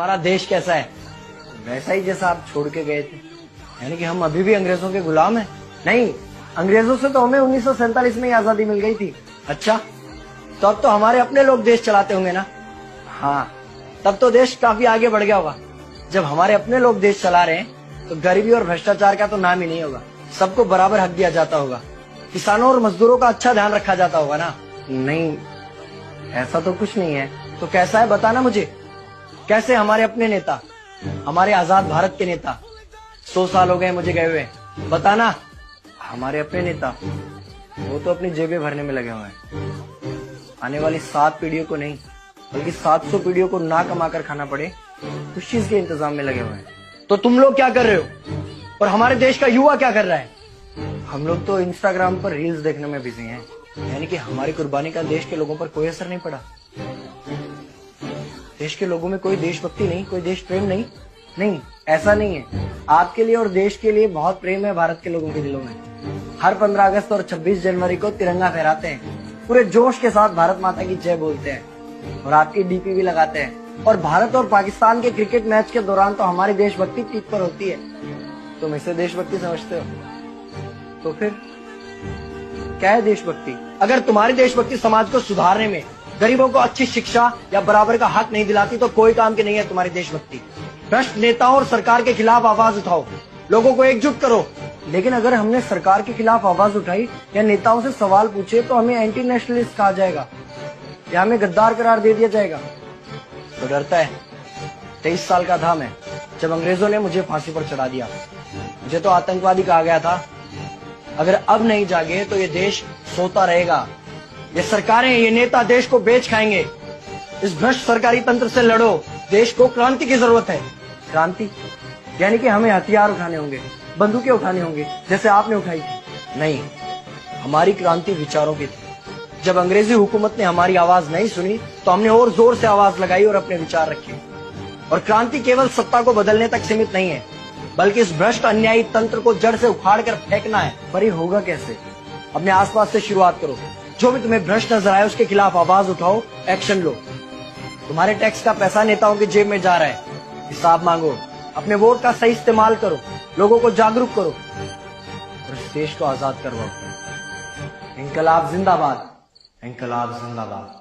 हमारा देश कैसा है? वैसा ही जैसा आप छोड़ के गए थे। यानी कि हम अभी भी अंग्रेजों के गुलाम हैं? नहीं, अंग्रेजों से तो हमें 1947 में ही आजादी मिल गई थी। अच्छा, तो अब तो हमारे अपने लोग देश चलाते होंगे ना? हाँ, तब तो देश काफी आगे बढ़ गया होगा। जब हमारे अपने लोग देश चला रहे हैं तो गरीबी और भ्रष्टाचार का तो नाम ही नहीं होगा। सबको बराबर हक दिया जाता होगा, किसानों और मजदूरों का अच्छा ध्यान रखा जाता होगा ना? नहीं, ऐसा तो कुछ नहीं है। तो कैसा है बताना मुझे। कैसे हमारे अपने नेता, हमारे आजाद भारत के नेता, 100 साल हो गए मुझे गए हुए, बताना। हमारे अपने नेता वो तो अपनी जेबें भरने में लगे हुए हैं। आने वाली 7 पीढ़ियों को नहीं बल्कि 700 पीढ़ियों को ना कमा कर खाना पड़े उस चीज के इंतजाम में लगे हुए हैं। तो तुम लोग क्या कर रहे हो और हमारे देश का युवा क्या कर रहा है? हम लोग तो इंस्टाग्राम पर रील्स देखने में बिजी हैं। यानी कि हमारी कुर्बानी का देश के लोगों पर कोई असर नहीं पड़ा। देश के लोगों में कोई देशभक्ति नहीं, कोई देश प्रेम नहीं। नहीं, ऐसा नहीं है। आपके लिए और देश के लिए बहुत प्रेम है भारत के लोगों के दिलों में। हर 15 अगस्त और 26 जनवरी को तिरंगा फहराते हैं, पूरे जोश के साथ भारत माता की जय बोलते हैं और आपकी डीपी भी लगाते हैं। और भारत और पाकिस्तान के क्रिकेट मैच के दौरान तो हमारी देशभक्ति पीक पर होती है। तुम इसे देशभक्ति समझते हो? तो फिर क्या है देशभक्ति? अगर तुम्हारी देशभक्ति समाज को सुधारने में, गरीबों को अच्छी शिक्षा या बराबर का हक नहीं दिलाती तो कोई काम की नहीं है तुम्हारी देशभक्ति। भ्रष्ट नेताओं और सरकार के खिलाफ आवाज उठाओ, लोगों को एकजुट करो। लेकिन अगर हमने सरकार के खिलाफ आवाज उठाई या नेताओं से सवाल पूछे तो हमें एंटी नेशनलिस्ट कहा जाएगा या हमें गद्दार करार दे दिया जाएगा। तो डरता है। 23 साल का था मैं जब अंग्रेजों ने मुझे फांसी पर चढ़ा दिया। मुझे तो आतंकवादी कहा गया था। अगर अब नहीं जागे तो ये देश सोता रहेगा। ये सरकारें, ये नेता देश को बेच खाएंगे। इस भ्रष्ट सरकारी तंत्र से लड़ो। देश को क्रांति की जरूरत है। क्रांति यानी कि हमें हथियार उठाने होंगे, बंदूकें उठानी होंगी जैसे आपने उठाई थी। नहीं, हमारी क्रांति विचारों की थी। जब अंग्रेजी हुकूमत ने हमारी आवाज नहीं सुनी तो हमने और जोर से आवाज लगाई और अपने विचार रखे। और क्रांति केवल सत्ता को बदलने तक सीमित नहीं है, बल्कि इस भ्रष्ट अन्यायी तंत्र को जड़ से उखाड़ कर फेंकना है। पर ये होगा कैसे? अपने आसपास से शुरुआत करो। जो भी तुम्हें भ्रष्ट नजर आए उसके खिलाफ आवाज उठाओ, एक्शन लो। तुम्हारे टैक्स का पैसा नेताओं की जेब में जा रहा है, हिसाब मांगो। अपने वोट का सही इस्तेमाल करो, लोगों को जागरूक करो और इस देश को आजाद करवाओ। इंकलाब जिंदाबाद, इंकलाब जिंदाबाद।